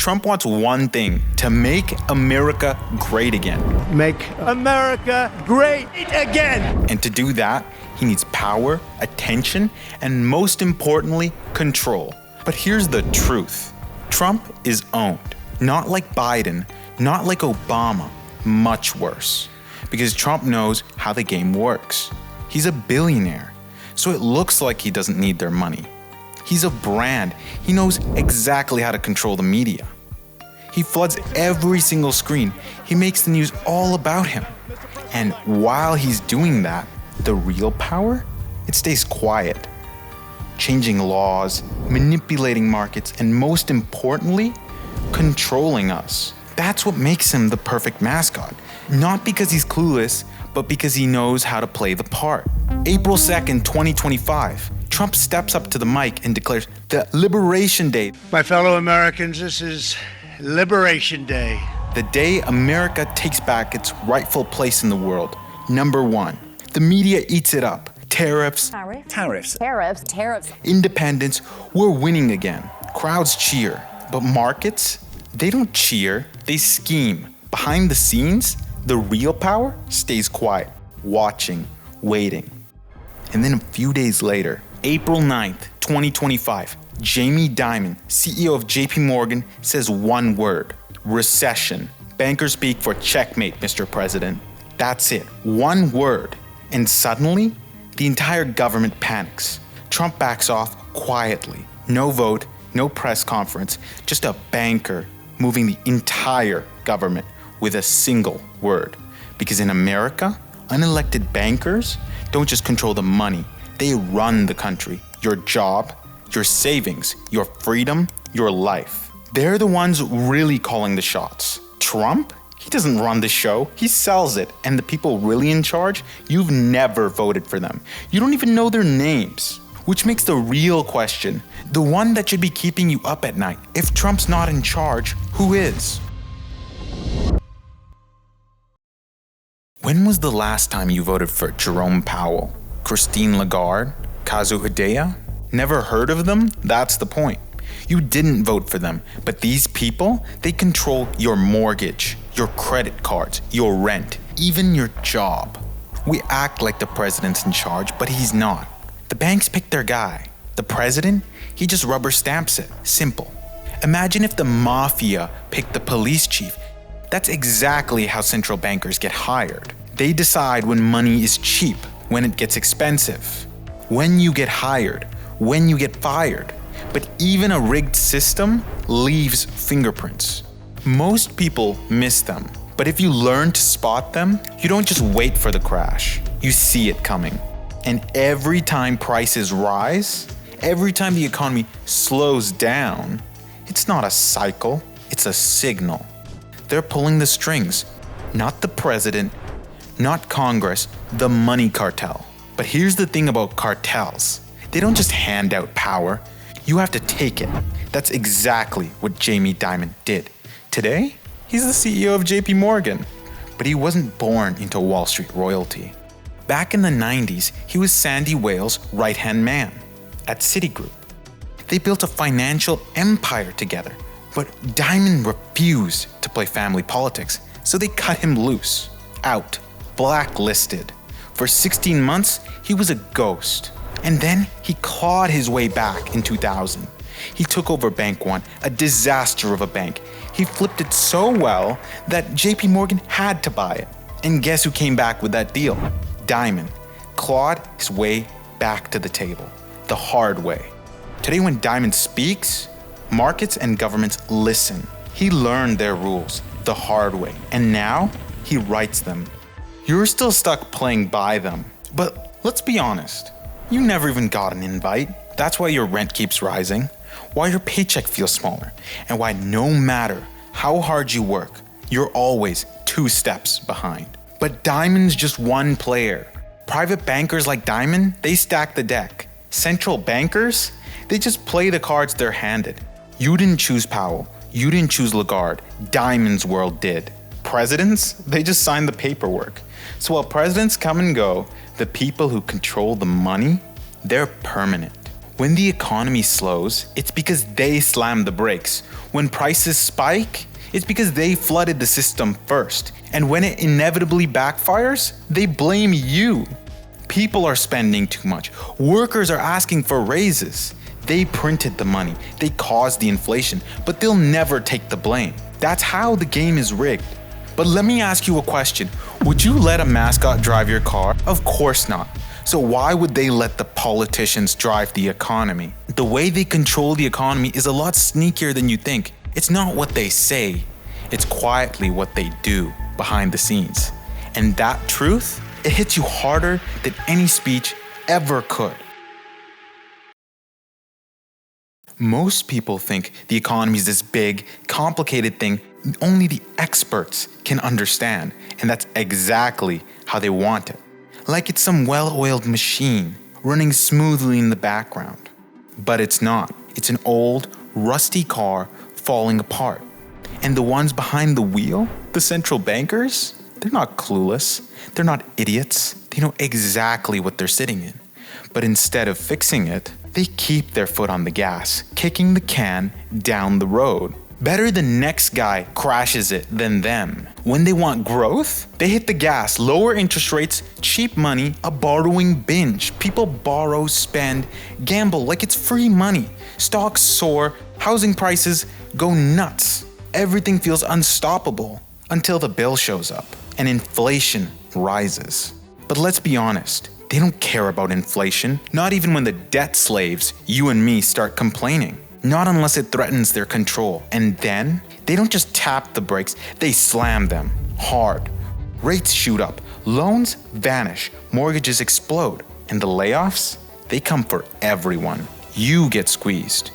Trump wants one thing: to make America great again. Make America great again! And to do that, he needs power, attention, and most importantly, control. But here's the truth. Trump is owned. Not like Biden, not like Obama, much worse. Because Trump knows how the game works. He's a billionaire, so it looks like he doesn't need their money. He's a brand. He knows exactly how to control the media. He floods every single screen. He makes the news all about him. And while he's doing that, the real power, it stays quiet. Changing laws, manipulating markets, and most importantly, controlling us. That's what makes him the perfect mascot. Not because he's clueless, but because he knows how to play the part. April 2nd, 2025. Trump steps up to the mic and declares the Liberation Day. My fellow Americans, this is Liberation Day. The day America takes back its rightful place in the world. Number one, the media eats it up. Tariffs. Independence, we're winning again. Crowds cheer. But markets, they don't cheer, they scheme. Behind the scenes, the real power stays quiet, watching, waiting. And then a few days later, April 9th, 2025, Jamie Dimon, CEO of JP Morgan, says one word: recession. Bankers speak for checkmate, Mr. President. That's it, one word. And suddenly, the entire government panics. Trump backs off quietly. No vote, no press conference, just a banker moving the entire government with a single word. Because in America, unelected bankers don't just control the money, they run the country, your job, your savings, your freedom, your life. They're the ones really calling the shots. Trump? He doesn't run the show, he sells it. And the people really in charge, you've never voted for them. You don't even know their names. Which makes the real question, the one that should be keeping you up at night. If Trump's not in charge, who is? When was the last time you voted for Jerome Powell, Christine Lagarde, Kazu Hidea? Never heard of them? That's the point. You didn't vote for them, but these people, they control your mortgage, your credit cards, your rent, even your job. We act like the president's in charge, but he's not. The banks pick their guy. The president, he just rubber stamps it. Simple. Imagine if the mafia picked the police chief. That's exactly how central bankers get hired. They decide when money is cheap, when it gets expensive, when you get hired, when you get fired. But even a rigged system leaves fingerprints. Most people miss them. But if you learn to spot them, you don't just wait for the crash. You see it coming. And every time prices rise, every time the economy slows down, it's not a cycle, it's a signal. They're pulling the strings, not the president, not Congress, the money cartel. But here's the thing about cartels. They don't just hand out power, you have to take it. That's exactly what Jamie Dimon did. Today, he's the CEO of JP Morgan, but he wasn't born into Wall Street royalty. Back in the 90s, he was Sandy Wales' right-hand man at Citigroup. They built a financial empire together, but Dimon refused to play family politics, so they cut him loose, out, blacklisted. For 16 months, he was a ghost. And then he clawed his way back in 2000. He took over Bank One, a disaster of a bank. He flipped it so well that JP Morgan had to buy it. And guess who came back with that deal? Dimon clawed his way back to the table, the hard way. Today when Dimon speaks, markets and governments listen. He learned their rules the hard way, and now he writes them. You're still stuck playing by them, but let's be honest, you never even got an invite. That's why your rent keeps rising, why your paycheck feels smaller, and why no matter how hard you work, you're always 2 steps behind. But Dimon's just one player. Private bankers like Dimon, they stack the deck. Central bankers, they just play the cards they're handed. You didn't choose Powell. You didn't choose Lagarde. Dimon's world did. Presidents, they just sign the paperwork. So while presidents come and go, the people who control the money, they're permanent. When the economy slows, it's because they slam the brakes. When prices spike, it's because they flooded the system first. And when it inevitably backfires, they blame you. People are spending too much. Workers are asking for raises. They printed the money. They caused the inflation, but they'll never take the blame. That's how the game is rigged. But let me ask you a question. Would you let a mascot drive your car? Of course not. So why would they let the politicians drive the economy? The way they control the economy is a lot sneakier than you think. It's not what they say. It's quietly what they do behind the scenes. And that truth, it hits you harder than any speech ever could. Most people think the economy is this big, complicated thing only the experts can understand, and that's exactly how they want it. Like it's some well-oiled machine running smoothly in the background. But it's not. It's an old, rusty car falling apart. And the ones behind the wheel, the central bankers, they're not clueless. They're not idiots. They know exactly what they're sitting in. But instead of fixing it, they keep their foot on the gas, kicking the can down the road. Better the next guy crashes it than them. When they want growth, they hit the gas, lower interest rates, cheap money, a borrowing binge. People borrow, spend, gamble like it's free money. Stocks soar, housing prices go nuts. Everything feels unstoppable until the bill shows up and inflation rises. But let's be honest, they don't care about inflation, not even when the debt slaves, you and me, start complaining. Not unless it threatens their control. And then, they don't just tap the brakes, they slam them hard. Rates shoot up, loans vanish, mortgages explode, and the layoffs, they come for everyone. You get squeezed.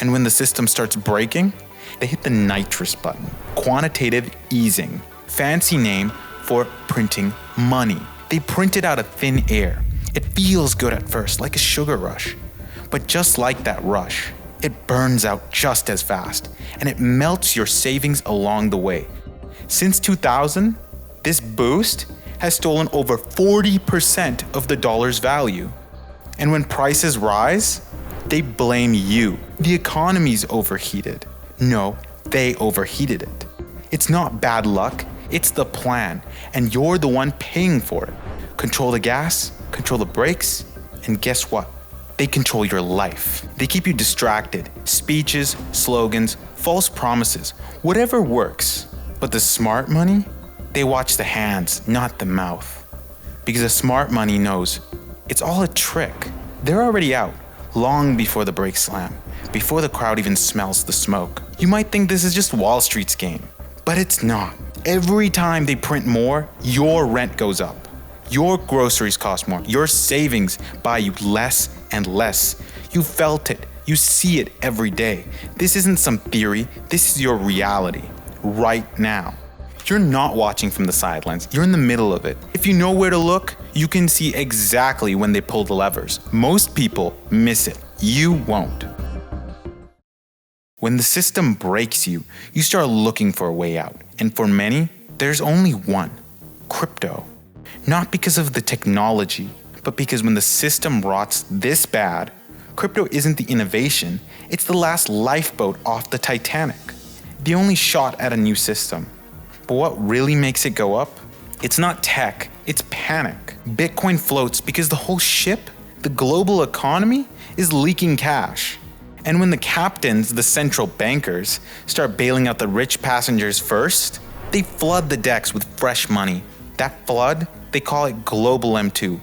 And when the system starts breaking, they hit the nitrous button. Quantitative easing, fancy name for printing money. They print it out of thin air. It feels good at first, like a sugar rush. But just like that rush, it burns out just as fast, and it melts your savings along the way. Since 2000, this boost has stolen over 40% of the dollar's value. And when prices rise, they blame you. The economy's overheated. No, they overheated it. It's not bad luck, it's the plan, and you're the one paying for it. Control the gas, control the brakes, and guess what? They control your life. They keep you distracted. Speeches, slogans, false promises, whatever works. But the smart money, they watch the hands, not the mouth. Because the smart money knows it's all a trick. They're already out, long before the brakes slam, before the crowd even smells the smoke. You might think this is just Wall Street's game, but it's not. Every time they print more, your rent goes up. Your groceries cost more. Your savings buy you less and less. You felt it. You see it every day. This isn't some theory. This is your reality right now. You're not watching from the sidelines. You're in the middle of it. If you know where to look, you can see exactly when they pull the levers. Most people miss it. You won't. When the system breaks you, you start looking for a way out. And for many, there's only one: crypto. Not because of the technology, but because when the system rots this bad, crypto isn't the innovation, it's the last lifeboat off the Titanic. The only shot at a new system. But what really makes it go up? It's not tech, it's panic. Bitcoin floats because the whole ship, the global economy, is leaking cash. And when the captains, the central bankers, start bailing out the rich passengers first, they flood the decks with fresh money. That flood, they call it Global M2.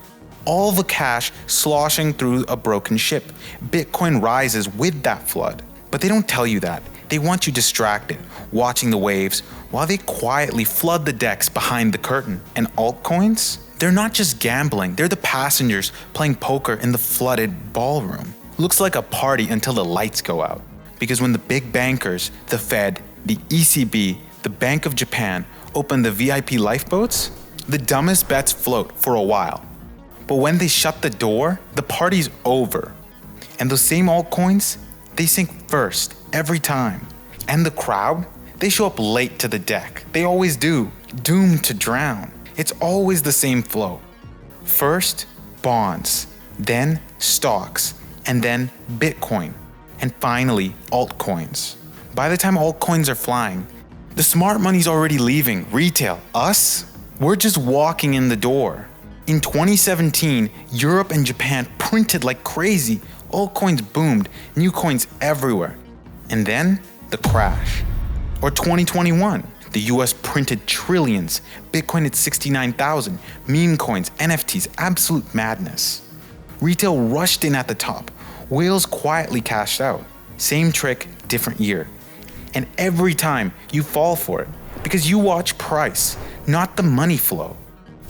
All the cash sloshing through a broken ship. Bitcoin rises with that flood. But they don't tell you that. They want you distracted, watching the waves, while they quietly flood the decks behind the curtain. And altcoins? They're not just gambling, they're the passengers playing poker in the flooded ballroom. Looks like a party until the lights go out. Because when the big bankers, the Fed, the ECB, the Bank of Japan, open the VIP lifeboats, the dumbest bets float for a while. But when they shut the door, the party's over. And those same altcoins, they sink first, every time. And the crowd, they show up late to the deck. They always do, doomed to drown. It's always the same flow. First, bonds, then stocks, and then Bitcoin, and finally altcoins. By the time altcoins are flying, the smart money's already leaving. Retail, us, we're just walking in the door. In 2017, Europe and Japan printed like crazy. Altcoins boomed, new coins everywhere. And then the crash. Or 2021, the US printed trillions, Bitcoin at 69,000, meme coins, NFTs, absolute madness. Retail rushed in at the top, whales quietly cashed out. Same trick, different year. And every time you fall for it, because you watch price, not the money flow.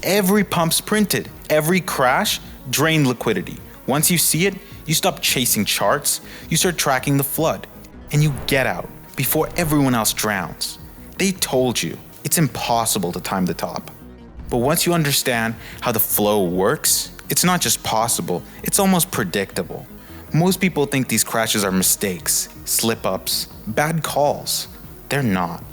Every pump's printed, every crash drained liquidity. Once you see it, you stop chasing charts, you start tracking the flood, and you get out before everyone else drowns. They told you it's impossible to time the top. But once you understand how the flow works, it's not just possible, it's almost predictable. Most people think these crashes are mistakes, slip-ups, bad calls. They're not.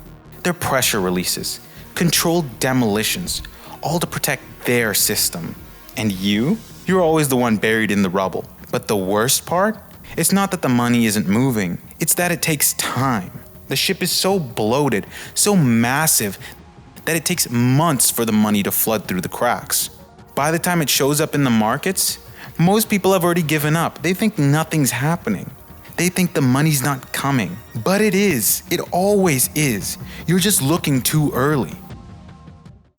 They're pressure releases, controlled demolitions, all to protect their system. And you're always the one buried in the rubble. But the worst part? It's not that the money isn't moving, it's that it takes time. The ship is so bloated, so massive, that it takes months for the money to flood through the cracks. By the time it shows up in the markets, most people have already given up. They think nothing's happening. They think the money's not coming. But it is. It always is. You're just looking too early.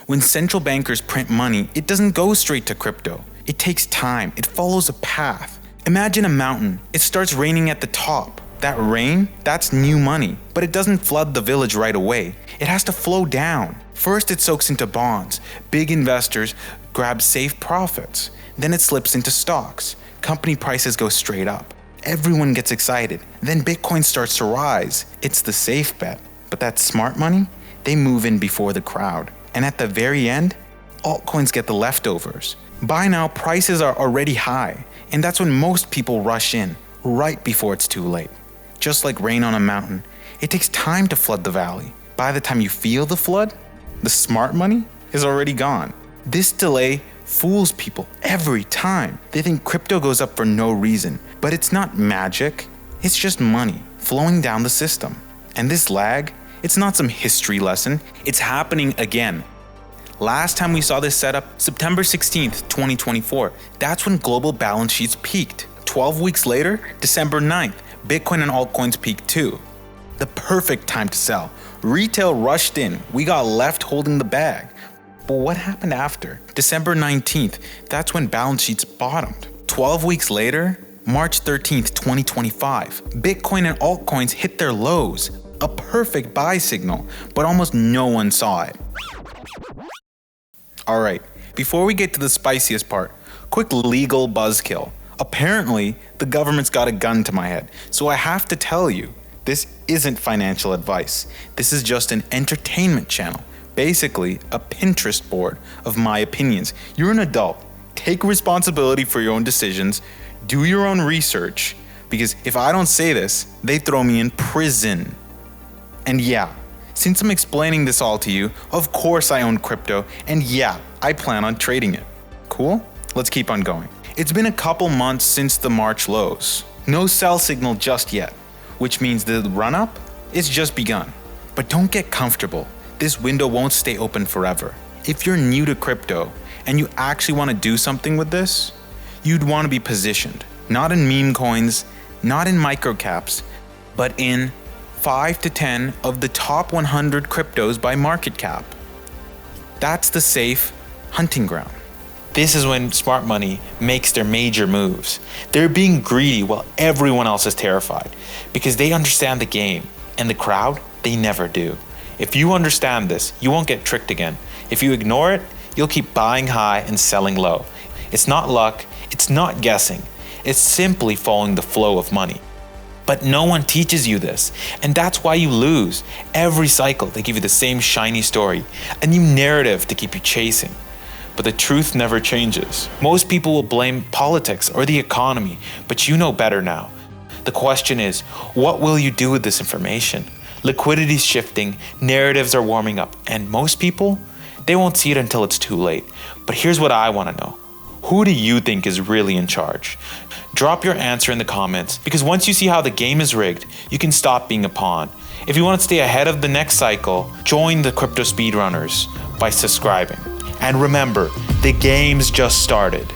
When central bankers print money, it doesn't go straight to crypto. It takes time. It follows a path. Imagine a mountain. It starts raining at the top. That rain, that's new money. But it doesn't flood the village right away. It has to flow down. First, it soaks into bonds. Big investors grab safe profits. Then it slips into stocks. Company prices go straight up. Everyone gets excited. Then Bitcoin starts to rise. It's the safe bet. But that smart money, they move in before the crowd. And at the very end, altcoins get the leftovers. By now, prices are already high. And that's when most people rush in, right before it's too late. Just like rain on a mountain, it takes time to flood the valley. By the time you feel the flood, the smart money is already gone. This delay fools people every time. They think crypto goes up for no reason, but it's not magic. It's just money flowing down the system. And this lag, it's not some history lesson. It's happening again. Last time we saw this setup, September 16th, 2024. That's when global balance sheets peaked. 12 weeks later, December 9th, Bitcoin and altcoins peaked too. The perfect time to sell. Retail rushed in. We got left holding the bag. But what happened after? December 19th, that's when balance sheets bottomed. 12 weeks later, March 13th, 2025, Bitcoin and altcoins hit their lows. A perfect buy signal, but almost no one saw it. Alright, before we get to the spiciest part, quick legal buzzkill. Apparently, the government's got a gun to my head, so I have to tell you, this isn't financial advice. This is just an entertainment channel. Basically, a Pinterest board of my opinions. You're an adult. Take responsibility for your own decisions. Do your own research. Because if I don't say this, they throw me in prison. And yeah, since I'm explaining this all to you, of course I own crypto, and yeah, I plan on trading it. Cool? Let's keep on going. It's been a couple months since the March lows. No sell signal just yet, which means the run-up is just begun. But don't get comfortable. This window won't stay open forever. If you're new to crypto and you actually want to do something with this, you'd want to be positioned, not in meme coins, not in microcaps, but in 5 to 10 of the top 100 cryptos by market cap. That's the safe hunting ground. This is when smart money makes their major moves. They're being greedy while everyone else is terrified because they understand the game, and the crowd, they never do. If you understand this, you won't get tricked again. If you ignore it, you'll keep buying high and selling low. It's not luck, it's not guessing. It's simply following the flow of money. But no one teaches you this, and that's why you lose. Every cycle, they give you the same shiny story, a new narrative to keep you chasing. But the truth never changes. Most people will blame politics or the economy, but you know better now. The question is, what will you do with this information? Liquidity's shifting, narratives are warming up, and most people, they won't see it until it's too late. But here's what I want to know. Who do you think is really in charge? Drop your answer in the comments, because once you see how the game is rigged, you can stop being a pawn. If you want to stay ahead of the next cycle, join the Crypto Speedrunners by subscribing. And remember, the game's just started.